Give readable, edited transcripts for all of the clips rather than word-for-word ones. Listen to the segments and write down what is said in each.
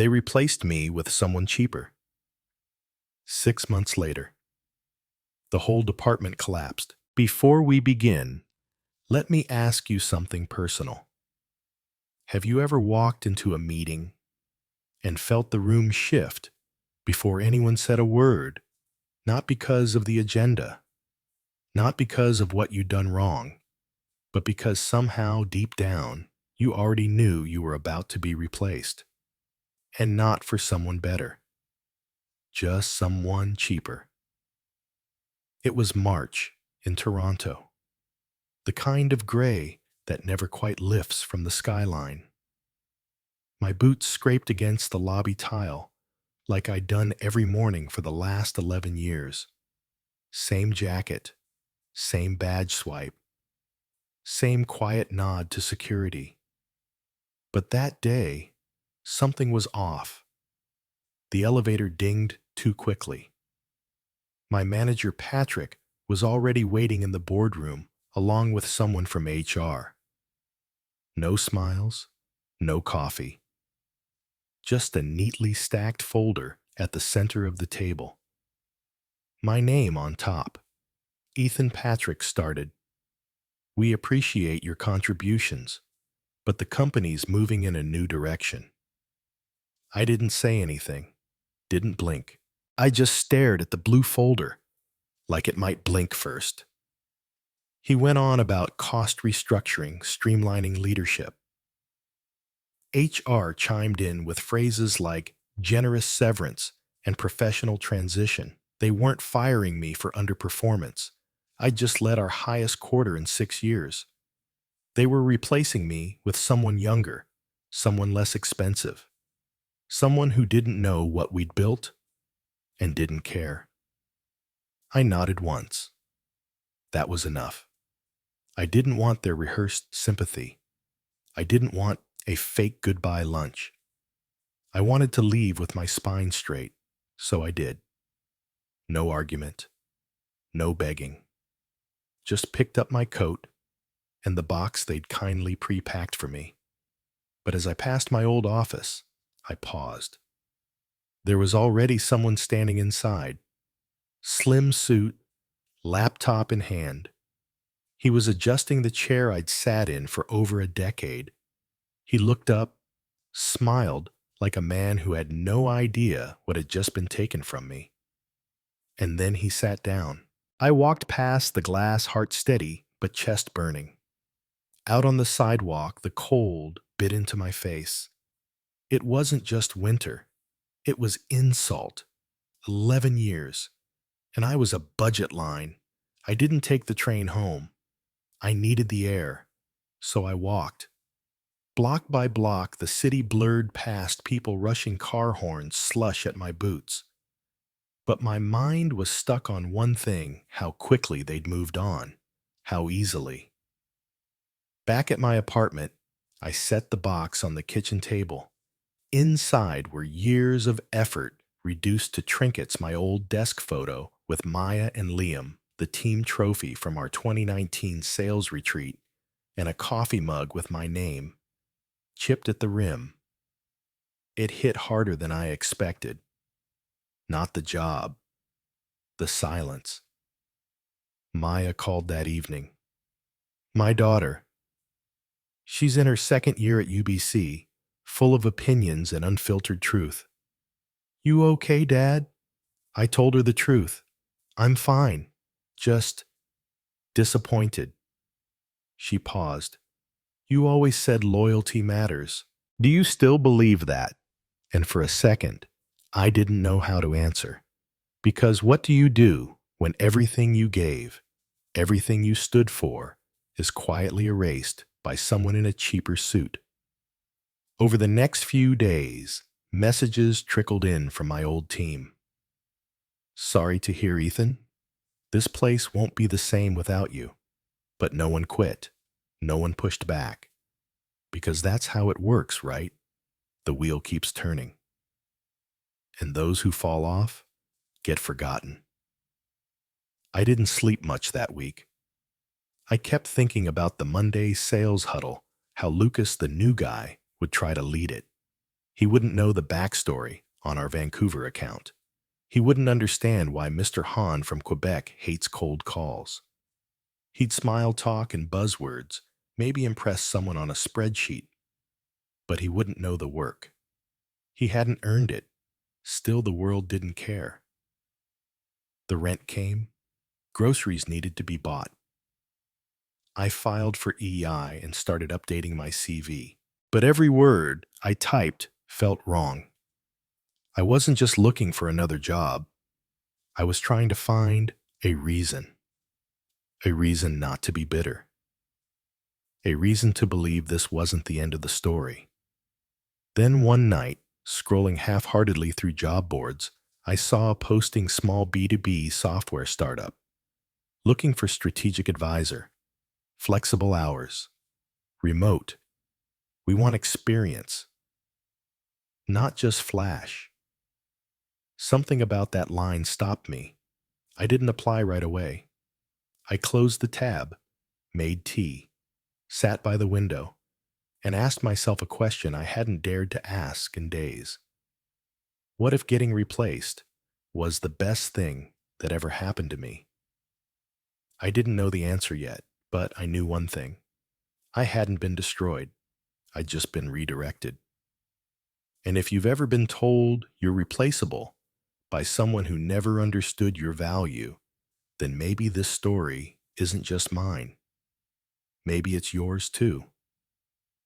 They replaced me with someone cheaper. 6 months later, the whole department collapsed. Before we begin, let me ask you something personal. Have you ever walked into a meeting and felt the room shift before anyone said a word? Not because of the agenda, not because of what you'd done wrong, but because somehow deep down you already knew you were about to be replaced. And not for someone better, just someone cheaper. It was March in Toronto, the kind of gray that never quite lifts from the skyline. My boots scraped against the lobby tile like I'd done every morning for the last 11 years. Same jacket, same badge swipe, same quiet nod to security. But that day, something was off. The elevator dinged too quickly. My manager, Patrick, was already waiting in the boardroom along with someone from HR. No smiles, no coffee. Just a neatly stacked folder at the center of the table. My name on top. Ethan Patrick started. We appreciate your contributions, but the company's moving in a new direction. I didn't say anything, didn't blink. I just stared at the blue folder, like it might blink first. He went on about cost restructuring, streamlining leadership. HR chimed in with phrases like generous severance and professional transition. They weren't firing me for underperformance. I just led our highest quarter in 6 years. They were replacing me with someone younger, someone less expensive, someone who didn't know what we'd built and didn't care. I nodded once. That was enough. I didn't want their rehearsed sympathy. I didn't want a fake goodbye lunch. I wanted to leave with my spine straight, so I did. No argument, no begging. Just picked up my coat and the box they'd kindly pre-packed for me. But as I passed my old office, I paused. There was already someone standing inside. Slim suit, laptop in hand. He was adjusting the chair I'd sat in for over a decade. He looked up, smiled like a man who had no idea what had just been taken from me. And then he sat down. I walked past the glass, heart steady but chest burning. Out on the sidewalk, the cold bit into my face. It wasn't just winter. It was insult. 11 years. And I was a budget line. I didn't take the train home. I needed the air. So I walked. Block by block, the city blurred past, people rushing car horns, slush at my boots. But my mind was stuck on one thing, how quickly they'd moved on. How easily. Back at my apartment, I set the box on the kitchen table. Inside were years of effort reduced to trinkets, my old desk photo with Maya and Liam, the team trophy from our 2019 sales retreat, and a coffee mug with my name, chipped at the rim. It hit harder than I expected. Not the job, the silence. Maya called that evening. My daughter. She's in her second year at UBC, full of opinions and unfiltered truth. You okay, Dad? I told her the truth. I'm fine. Just disappointed. She paused. You always said loyalty matters. Do you still believe that? And for a second, I didn't know how to answer. Because what do you do when everything you gave, everything you stood for, is quietly erased by someone in a cheaper suit? Over the next few days, messages trickled in from my old team. Sorry to hear, Ethan. This place won't be the same without you. But no one quit. No one pushed back. Because that's how it works, right? The wheel keeps turning. And those who fall off get forgotten. I didn't sleep much that week. I kept thinking about the Monday sales huddle, how Lucas, the new guy, would try to lead it. He wouldn't know the backstory on our Vancouver account. He wouldn't understand why Mr. Han from Quebec hates cold calls. He'd smile talk and buzzwords, maybe impress someone on a spreadsheet, but he wouldn't know the work. He hadn't earned it. Still, the world didn't care. The rent came. Groceries needed to be bought. I filed for EI and started updating my CV. But every word I typed felt wrong. I wasn't just looking for another job. I was trying to find a reason. A reason not to be bitter. A reason to believe this wasn't the end of the story. Then one night, scrolling half-heartedly through job boards, I saw a posting small B2B software startup, looking for strategic advisor, flexible hours, remote. We want experience, not just flash. Something about that line stopped me. I didn't apply right away. I closed the tab, made tea, sat by the window, and asked myself a question I hadn't dared to ask in days. What if getting replaced was the best thing that ever happened to me? I didn't know the answer yet, but I knew one thing. I hadn't been destroyed. I'd just been redirected. And if you've ever been told you're replaceable by someone who never understood your value, then maybe this story isn't just mine. Maybe it's yours too.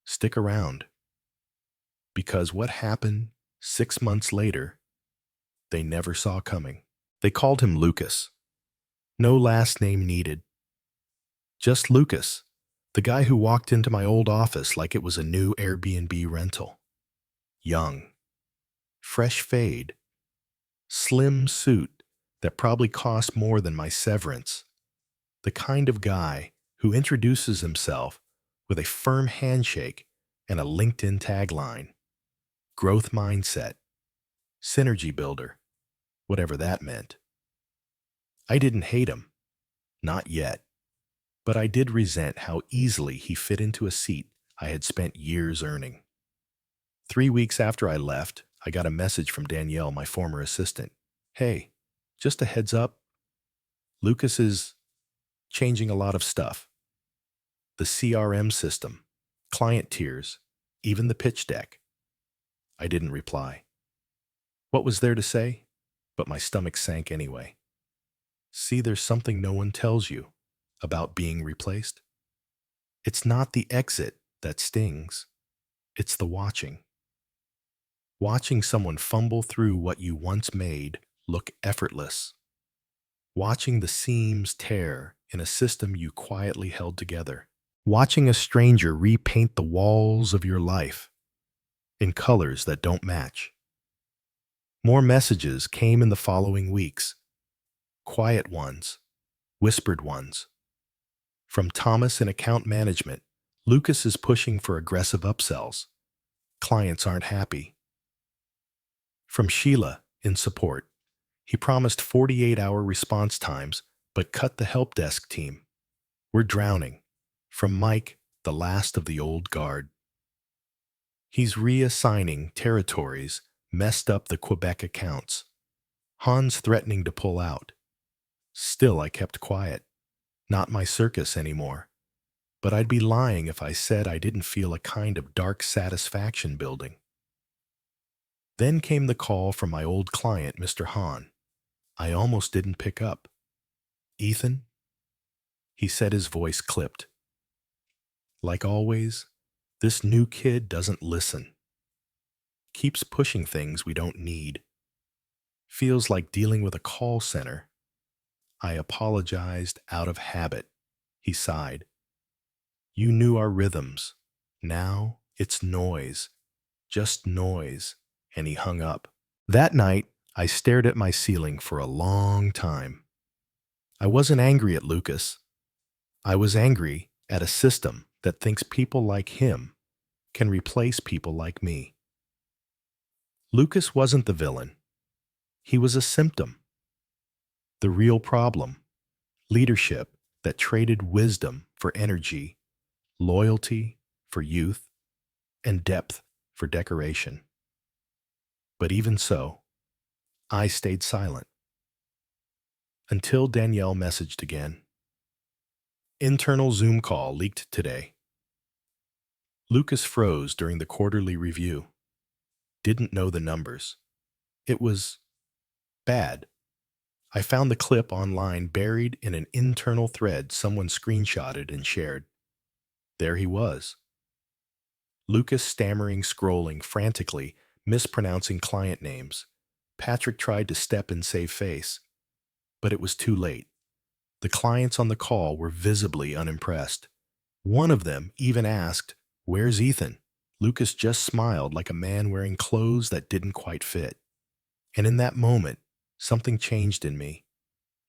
Stick around. Because what happened 6 months later, they never saw coming. They called him Lucas. No last name needed. Just Lucas, the guy who walked into my old office like it was a new Airbnb rental. Young, fresh fade, slim suit that probably cost more than my severance. The kind of guy who introduces himself with a firm handshake and a LinkedIn tagline. Growth mindset, synergy builder, whatever that meant. I didn't hate him, not yet, but I did resent how easily he fit into a seat I had spent years earning. 3 weeks after I left, I got a message from Danielle, my former assistant. Hey, just a heads up, Lucas is changing a lot of stuff. The CRM system, client tiers, even the pitch deck. I didn't reply. What was there to say? But my stomach sank anyway. See, there's something no one tells you about being replaced. It's not the exit that stings. It's the watching. Watching someone fumble through what you once made look effortless. Watching the seams tear in a system you quietly held together. Watching a stranger repaint the walls of your life in colors that don't match. More messages came in the following weeks. Quiet ones, whispered ones. From Thomas in account management, Lucas is pushing for aggressive upsells. Clients aren't happy. From Sheila in support, he promised 48-hour response times, but cut the help desk team. We're drowning. From Mike, the last of the old guard. He's reassigning territories, messed up the Quebec accounts. Hans threatening to pull out. Still, I kept quiet. Not my circus anymore. But I'd be lying if I said I didn't feel a kind of dark satisfaction building. Then came the call from my old client, Mr. Han. I almost didn't pick up. Ethan? He said, his voice clipped. Like always, this new kid doesn't listen. Keeps pushing things we don't need. Feels like dealing with a call center. I apologized out of habit. He sighed. You knew our rhythms. Now it's noise. Just noise. And he hung up. That night, I stared at my ceiling for a long time. I wasn't angry at Lucas. I was angry at a system that thinks people like him can replace people like me. Lucas wasn't the villain. He was a symptom. The real problem, leadership that traded wisdom for energy, loyalty for youth, and depth for decoration. But even so, I stayed silent until Danielle messaged again. Internal Zoom call leaked today. Lucas froze during the quarterly review. Didn't know the numbers. It was bad. I found the clip online buried in an internal thread someone screenshotted and shared. There he was. Lucas stammering, scrolling frantically, mispronouncing client names. Patrick tried to step and save face, but it was too late. The clients on the call were visibly unimpressed. One of them even asked, "Where's Ethan?" Lucas just smiled like a man wearing clothes that didn't quite fit. And in that moment, something changed in me.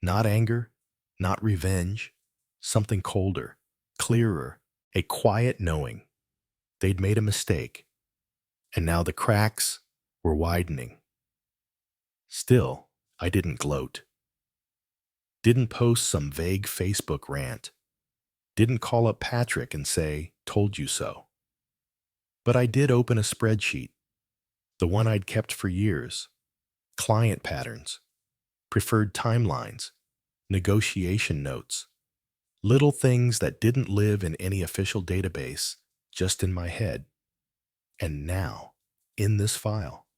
Not anger, not revenge, something colder, clearer, a quiet knowing. They'd made a mistake, and now the cracks were widening. Still, I didn't gloat. Didn't post some vague Facebook rant. Didn't call up Patrick and say, "Told you so." But I did open a spreadsheet, the one I'd kept for years. Client patterns, preferred timelines, negotiation notes, little things that didn't live in any official database, just in my head. And now, in this file.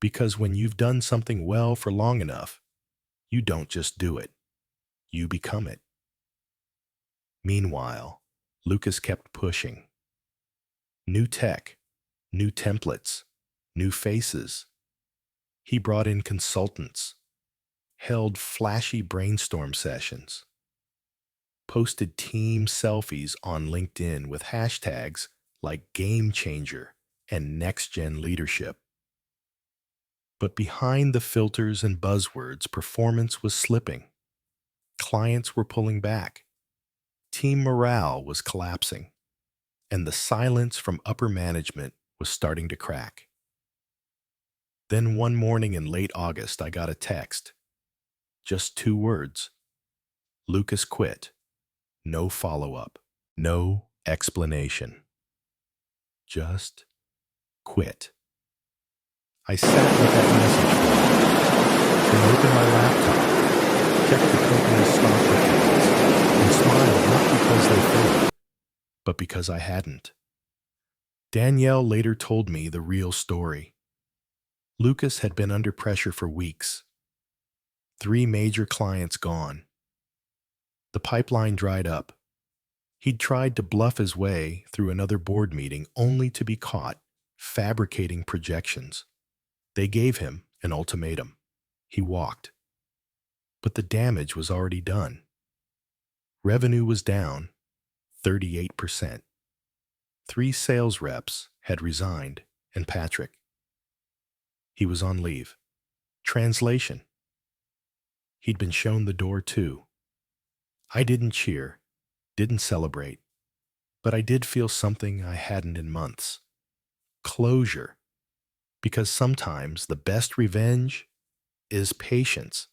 Because when you've done something well for long enough, you don't just do it, you become it. Meanwhile, Lucas kept pushing. New tech, new templates, new faces. He brought in consultants, held flashy brainstorm sessions, posted team selfies on LinkedIn with hashtags like Game Changer and Next Gen Leadership. But behind the filters and buzzwords, performance was slipping. Clients were pulling back. Team morale was collapsing. And the silence from upper management was starting to crack. Then one morning in late August, I got a text. Just 2 words. Lucas quit. No follow-up. No explanation. Just quit. I sat with that message, then opened my laptop, checked the company's stock reports, and smiled not because they failed, but because I hadn't. Danielle later told me the real story. Lucas had been under pressure for weeks. 3 major clients gone. The pipeline dried up. He'd tried to bluff his way through another board meeting only to be caught fabricating projections. They gave him an ultimatum. He walked. But the damage was already done. Revenue was down 38%. 3 sales reps had resigned, and Patrick. He was on leave. Translation. He'd been shown the door too. I didn't cheer, didn't celebrate, but I did feel something I hadn't in months. Closure. Because sometimes the best revenge is patience.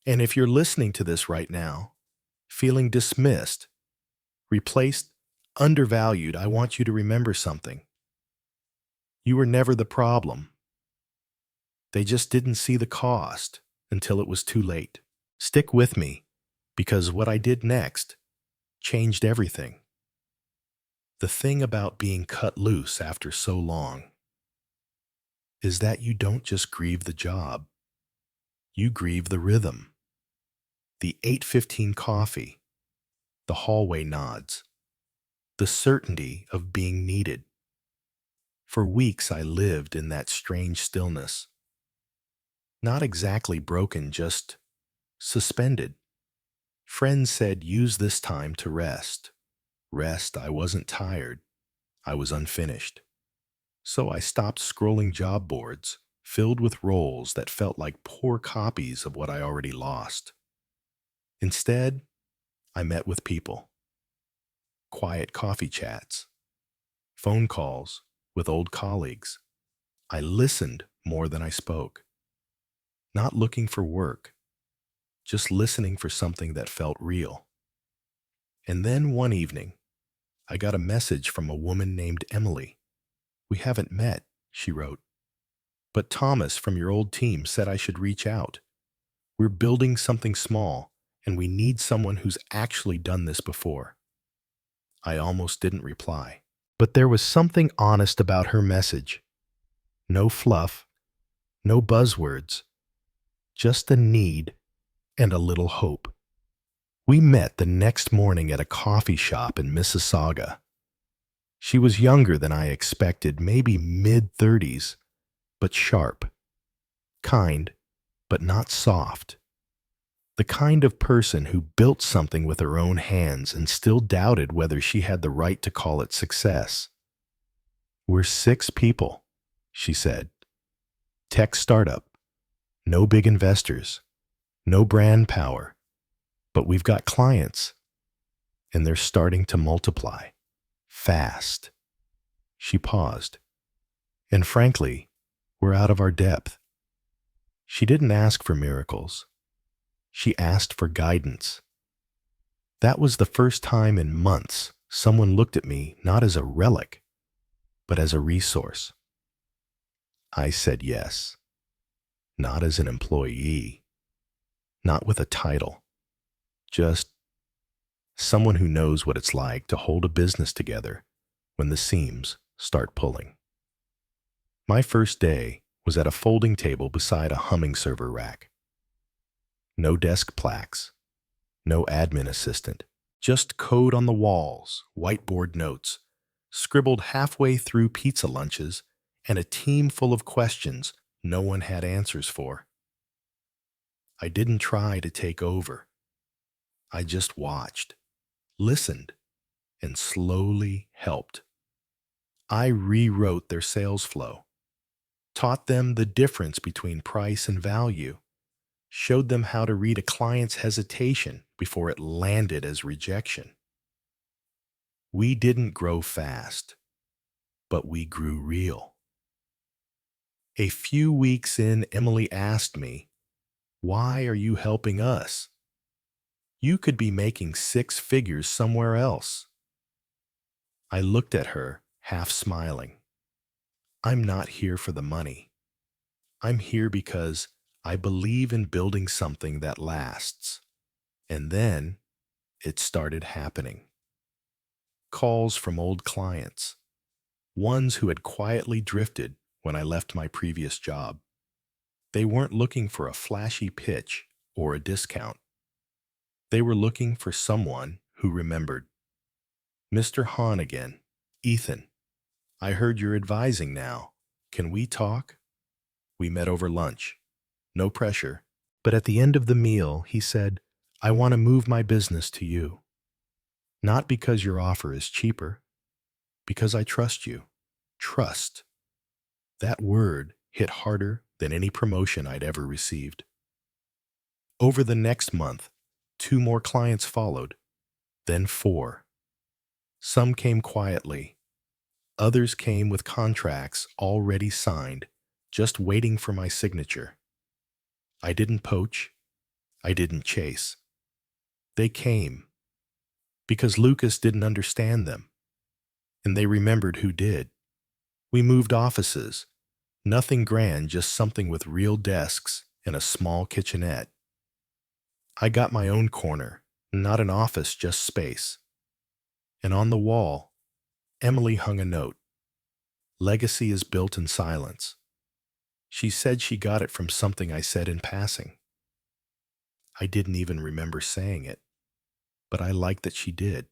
And if you're listening to this right now, feeling dismissed, replaced, undervalued, I want you to remember something. You were never the problem. They just didn't see the cost until it was too late. Stick with me, because what I did next changed everything. The thing about being cut loose after so long is that you don't just grieve the job. You grieve the rhythm. The 8:15 coffee, the hallway nods, the certainty of being needed. For weeks I lived in that strange stillness. Not exactly broken, just suspended. Friends said, use this time to rest. Rest, I wasn't tired. I was unfinished. So I stopped scrolling job boards filled with roles that felt like poor copies of what I already lost. Instead, I met with people. Quiet coffee chats, phone calls with old colleagues. I listened more than I spoke. Not looking for work, just listening for something that felt real. And then one evening, I got a message from a woman named Emily. "We haven't met," she wrote. But Thomas from your old team said I should reach out. We're building something small, and we need someone who's actually done this before. I almost didn't reply. But there was something honest about her message. No fluff, no buzzwords, just a need and a little hope. We met the next morning at a coffee shop in Mississauga. She was younger than I expected, maybe mid-30s, but sharp, kind, but not soft. The kind of person who built something with her own hands and still doubted whether she had the right to call it success. We're 6 people, she said. Tech startup. No big investors. No brand power. But we've got clients. And they're starting to multiply. Fast. She paused. And frankly, we're out of our depth. She didn't ask for miracles. She asked for guidance. That was the first time in months someone looked at me not as a relic, but as a resource. I said yes. Not as an employee. Not with a title. Just someone who knows what it's like to hold a business together when the seams start pulling. My first day was at a folding table beside a humming server rack. No desk plaques. No admin assistant. Just code on the walls, whiteboard notes, scribbled halfway through pizza lunches, and a team full of questions no one had answers for. I didn't try to take over. I just watched, listened, and slowly helped. I rewrote their sales flow, taught them the difference between price and value, showed them how to read a client's hesitation before it landed as rejection. We didn't grow fast, but we grew real. A few weeks in, Emily asked me, "Why are you helping us? You could be making 6 figures somewhere else." I looked at her, half smiling. I'm not here for the money. I'm here because I believe in building something that lasts. And then it started happening. Calls from old clients, ones who had quietly drifted when I left my previous job. They weren't looking for a flashy pitch or a discount. They were looking for someone who remembered. "Mr. Hahn again. Ethan, I heard you're advising now. Can we talk?" We met over lunch. No pressure. But at the end of the meal, he said, "I want to move my business to you. Not because your offer is cheaper, because I trust you." Trust. That word hit harder than any promotion I'd ever received. Over the next month, 2 more clients followed, then 4. Some came quietly. Others came with contracts already signed, just waiting for my signature. I didn't poach. I didn't chase. They came because Lucas didn't understand them, and they remembered who did. We moved offices. Nothing grand, just something with real desks and a small kitchenette. I got my own corner, not an office, just space. And on the wall, Emily hung a note. "Legacy is built in silence." She said she got it from something I said in passing. I didn't even remember saying it, but I liked that she did.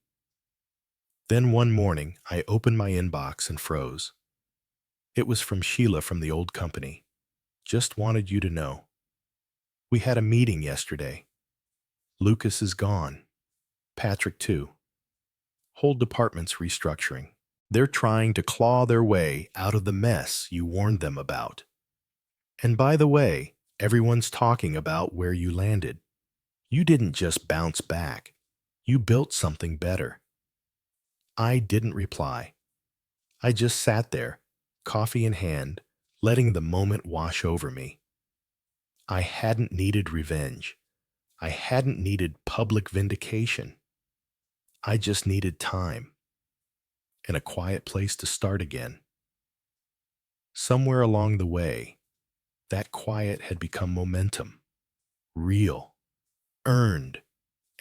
Then one morning, I opened my inbox and froze. It was from Sheila from the old company. "Just wanted you to know. We had a meeting yesterday. Lucas is gone. Patrick too. Whole department's restructuring. They're trying to claw their way out of the mess you warned them about. And by the way, everyone's talking about where you landed. You didn't just bounce back. You built something better." I didn't reply. I just sat there, coffee in hand, letting the moment wash over me. I hadn't needed revenge. I hadn't needed public vindication. I just needed time and a quiet place to start again. Somewhere along the way, That quiet had become momentum, real, earned,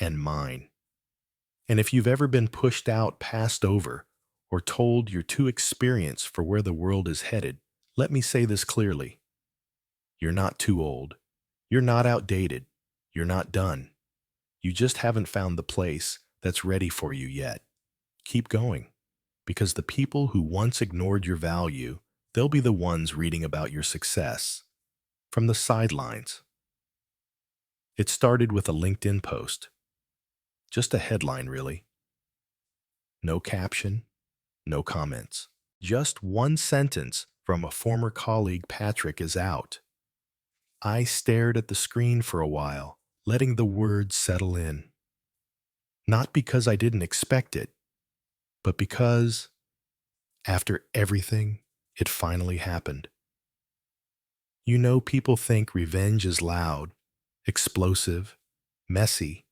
and mine. And if you've ever been pushed out, passed over, or told you're too experienced for where the world is headed, let me say this clearly. You're not too old. You're not outdated. You're not done. You just haven't found the place that's ready for you yet. Keep going, because the people who once ignored your value, they'll be the ones reading about your success from the sidelines. It started with a LinkedIn post, just a headline, really. No caption, no comments. Just one sentence from a former colleague: Patrick is out. I stared at the screen for a while, letting the words settle in. Not because I didn't expect it, but because, after everything, it finally happened. You know, people think revenge is loud, explosive, messy,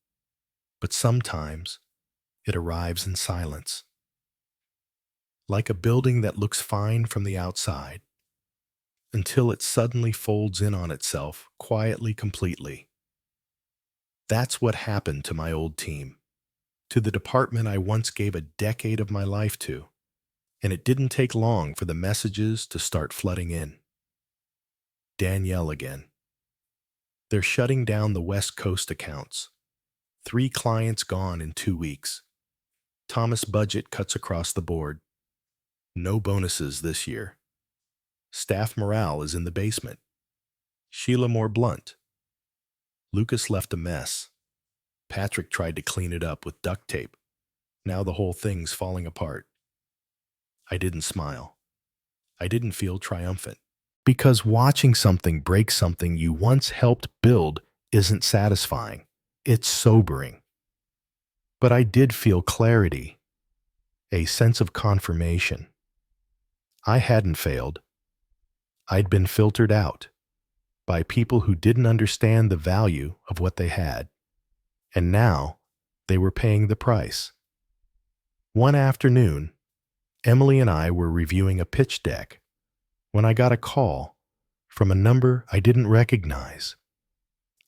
but sometimes it arrives in silence. Like a building that looks fine from the outside, until it suddenly folds in on itself, quietly, completely. That's what happened to my old team, to the department I once gave a decade of my life to, and it didn't take long for the messages to start flooding in. Danielle again. They're shutting down the West Coast accounts. 3 clients gone in 2 weeks. Thomas budget cuts across the board. No bonuses this year. Staff morale is in the basement. Sheila more blunt. Lucas left a mess. Patrick tried to clean it up with duct tape. Now the whole thing's falling apart. I didn't smile. I didn't feel triumphant. Because watching something break something you once helped build isn't satisfying. It's sobering. But I did feel clarity, a sense of confirmation. I hadn't failed. I'd been filtered out by people who didn't understand the value of what they had. And now they were paying the price. One afternoon, Emily and I were reviewing a pitch deck when I got a call from a number I didn't recognize.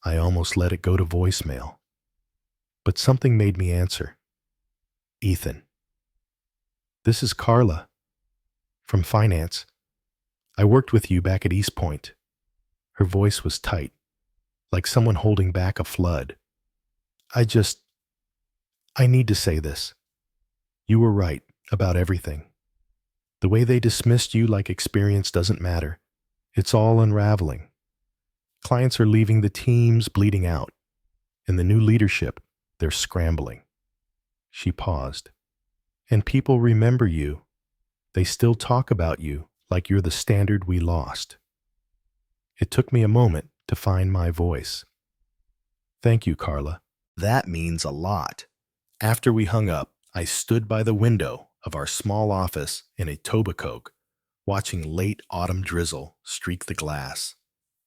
I almost let it go to voicemail, but something made me answer. Ethan. This is Carla from finance. I worked with you back at East Point. Her voice was tight, like someone holding back a flood. I need to say this. You were right about everything. The way they dismissed you like experience doesn't matter. It's all unraveling. Clients are leaving, the team's bleeding out. And the new leadership, they're scrambling. She paused. And people remember you. They still talk about you like you're the standard we lost. It took me a moment to find my voice. Thank you, Carla. That means a lot. After we hung up, I stood by the window of our small office in Etobicoke, watching late autumn drizzle streak the glass.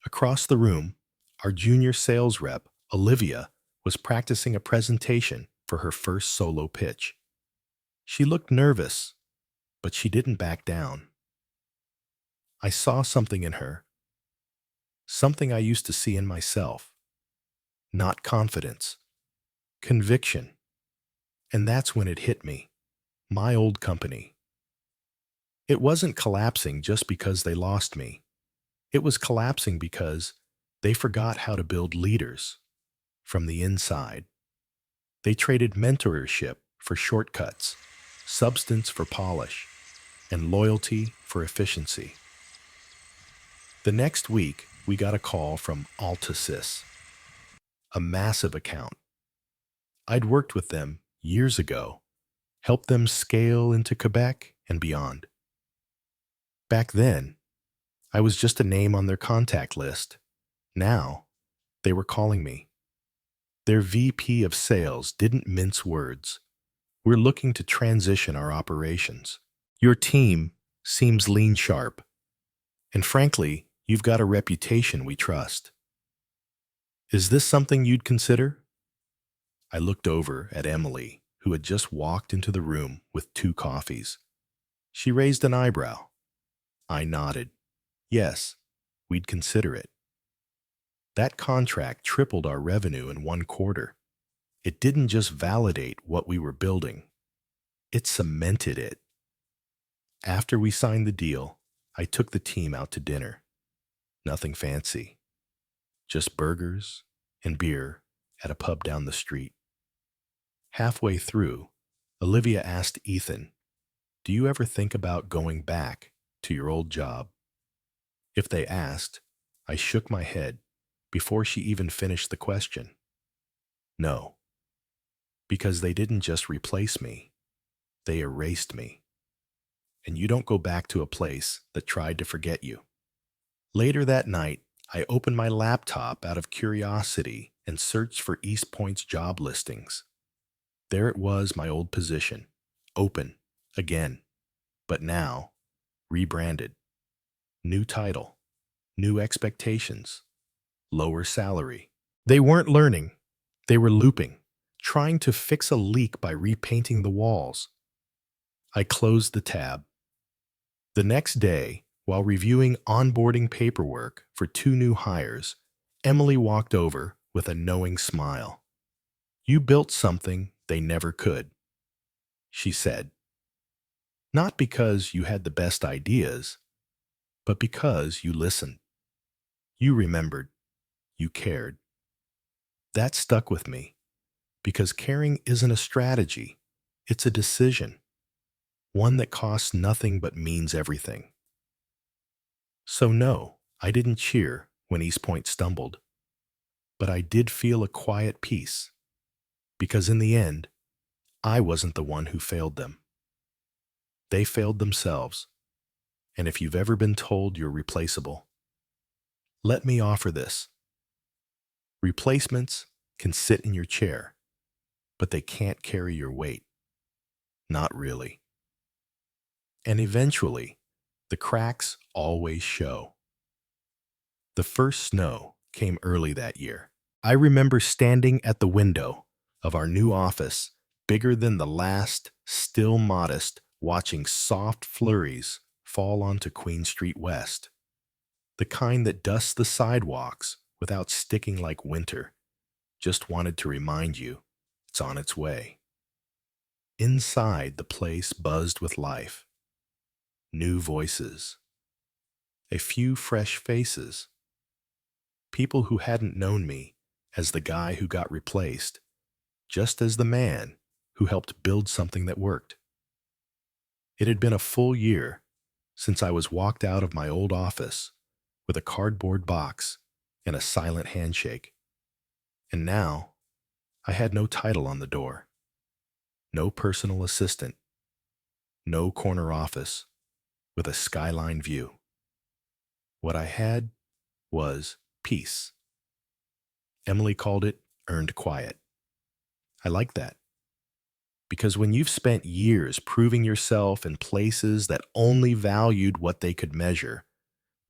Across the room, our junior sales rep, Olivia, was practicing a presentation for her first solo pitch. She looked nervous, but she didn't back down. I saw something in her, something I used to see in myself. Not confidence, conviction. And that's when it hit me. My old company. It wasn't collapsing just because they lost me. It was collapsing because they forgot how to build leaders from the inside. They traded mentorship for shortcuts, substance for polish, and loyalty for efficiency. The next week, we got a call from Altasys, a massive account. I'd worked with them years ago, helped them scale into Quebec and beyond. Back then, I was just a name on their contact list. Now, they were calling me. Their VP of sales didn't mince words. We're looking to transition our operations. Your team seems lean sharp. And frankly, you've got a reputation we trust. Is this something you'd consider? I looked over at Emily, who had just walked into the room with 2 coffees. She raised an eyebrow. I nodded. Yes, we'd consider it. That contract tripled our revenue in 1 quarter. It didn't just validate what we were building, it cemented it. After we signed the deal, I took the team out to dinner. Nothing fancy, just burgers and beer at a pub down the street. Halfway through, Olivia asked Ethan, "Do you ever think about going back to your old job?" If they asked, I shook my head before she even finished the question. No, because they didn't just replace me, they erased me. And you don't go back to a place that tried to forget you. Later that night, I opened my laptop out of curiosity and searched for East Point's job listings. There it was, my old position, open, again, but now rebranded. New title, new expectations, lower salary. They weren't learning, they were looping, trying to fix a leak by repainting the walls. I closed the tab. The next day, while reviewing onboarding paperwork for 2 new hires, Emily walked over with a knowing smile. "You built something they never could," she said. "Not because you had the best ideas, but because you listened. You remembered. You cared." That stuck with me, because caring isn't a strategy, it's a decision, one that costs nothing but means everything. So no, I didn't cheer when East Point stumbled, but I did feel a quiet peace, because in the end, I wasn't the one who failed them. They failed themselves, and if you've ever been told you're replaceable, let me offer this. Replacements can sit in your chair, but they can't carry your weight. Not really. And eventually, the cracks always show. The first snow came early that year. I remember standing at the window of our new office, bigger than the last, still modest, watching soft flurries fall onto Queen Street West. The kind that dusts the sidewalks without sticking like winter, just wanted to remind you it's on its way. Inside, the place buzzed with life. New voices. A few fresh faces. People who hadn't known me as the guy who got replaced, just as the man who helped build something that worked. It had been a full year since I was walked out of my old office with a cardboard box and a silent handshake. And now, I had no title on the door, no personal assistant, no corner office with a skyline view. What I had was peace. Emily called it earned quiet. I like that. Because when you've spent years proving yourself in places that only valued what they could measure,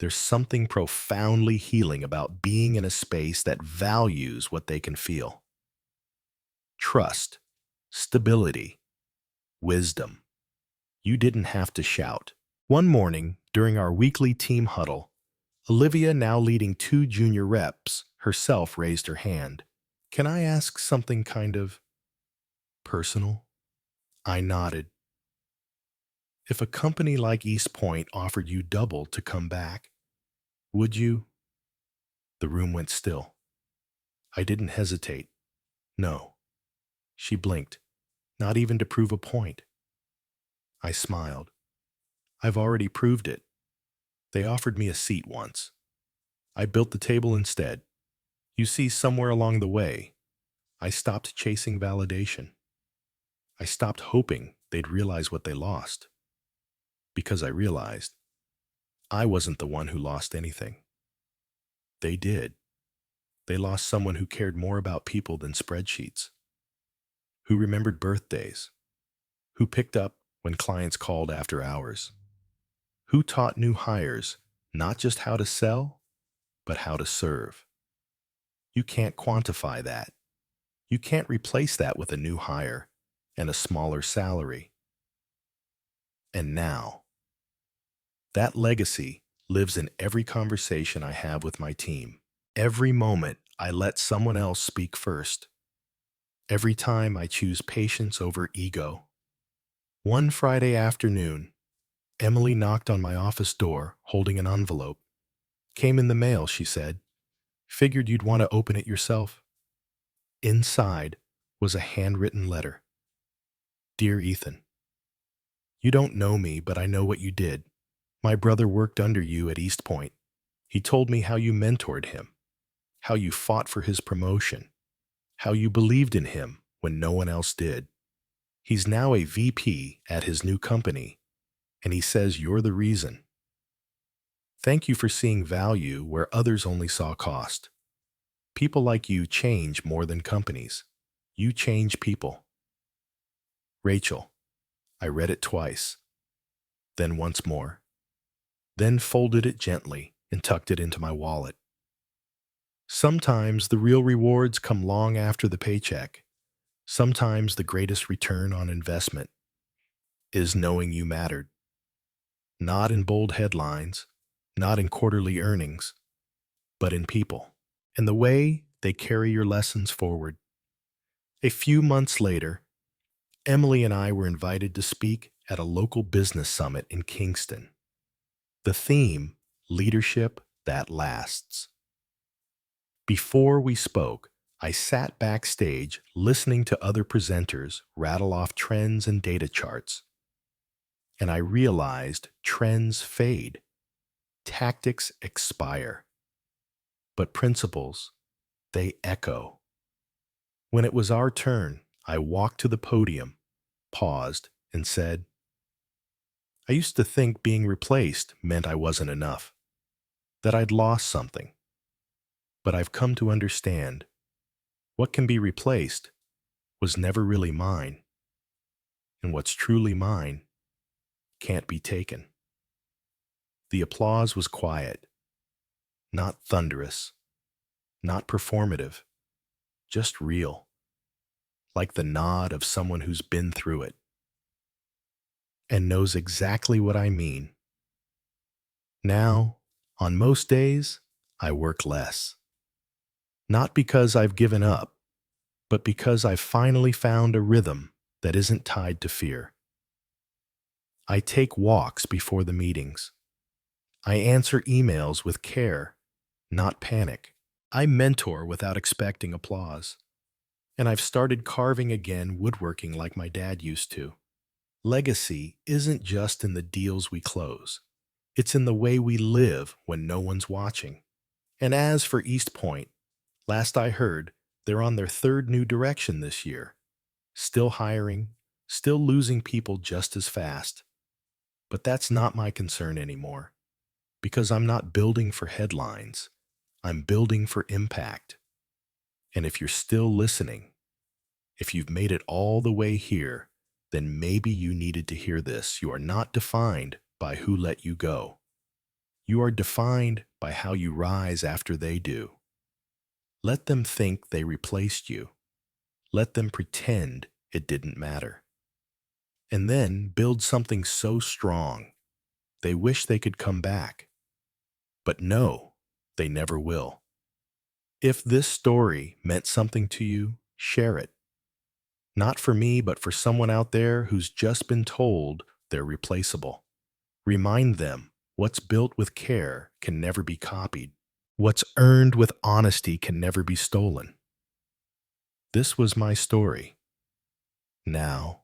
there's something profoundly healing about being in a space that values what they can feel. Trust, stability, wisdom. You didn't have to shout. One morning, during our weekly team huddle, Olivia, now leading 2 junior reps, herself raised her hand. "Can I ask something kind of personal?" I nodded. "If a company like East Point offered you double to come back, would you?" The room went still. I didn't hesitate. "No." She blinked, not even to prove a point. I smiled. "I've already proved it. They offered me a seat once. I built the table instead. You see, somewhere along the way, I stopped chasing validation. I stopped hoping they'd realize what they lost. Because I realized I wasn't the one who lost anything. They did. They lost someone who cared more about people than spreadsheets, who remembered birthdays, who picked up when clients called after hours, who taught new hires not just how to sell, but how to serve. You can't quantify that. You can't replace that with a new hire and a smaller salary. And now, that legacy lives in every conversation I have with my team. Every moment I let someone else speak first. Every time I choose patience over ego. One Friday afternoon, Emily knocked on my office door holding an envelope. Came in the mail, she said. Figured you'd want to open it yourself. Inside was a handwritten letter. Dear Ethan, you don't know me, but I know what you did. My brother worked under you at East Point. He told me how you mentored him, how you fought for his promotion, how you believed in him when no one else did. He's now a VP at his new company, and he says you're the reason. Thank you for seeing value where others only saw cost. People like you change more than companies. You change people. Rachel, I read it twice, then once more, then folded it gently and tucked it into my wallet. Sometimes the real rewards come long after the paycheck. Sometimes the greatest return on investment is knowing you mattered. Not in bold headlines, not in quarterly earnings, but in people, and the way they carry your lessons forward. A few months later, Emily and I were invited to speak at a local business summit in Kingston. The theme, Leadership That Lasts. Before we spoke, I sat backstage listening to other presenters rattle off trends and data charts, and I realized trends fade, tactics expire, but principles, they echo. When it was our turn, I walked to the podium, paused, and said, I used to think being replaced meant I wasn't enough, that I'd lost something. But I've come to understand what can be replaced was never really mine, and what's truly mine can't be taken. The applause was quiet, not thunderous, not performative, just real, like the nod of someone who's been through it and knows exactly what I mean. Now, on most days, I work less. Not because I've given up, but because I've finally found a rhythm that isn't tied to fear. I take walks before the meetings. I answer emails with care, not panic. I mentor without expecting applause. And I've started carving again woodworking like my dad used to. Legacy isn't just in the deals we close. It's in the way we live when no one's watching. And as for East Point, last I heard, they're on their third new direction this year. Still hiring, still losing people just as fast. But that's not my concern anymore, because I'm not building for headlines. I'm building for impact. And if you're still listening, if you've made it all the way here, then maybe you needed to hear this. You are not defined by who let you go. You are defined by how you rise after they do. Let them think they replaced you. Let them pretend it didn't matter. And then build something so strong, they wish they could come back. But no, they never will. If this story meant something to you, share it. Not for me, but for someone out there who's just been told they're replaceable. Remind them what's built with care can never be copied. What's earned with honesty can never be stolen. This was my story. Now,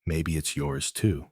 maybe it's yours too.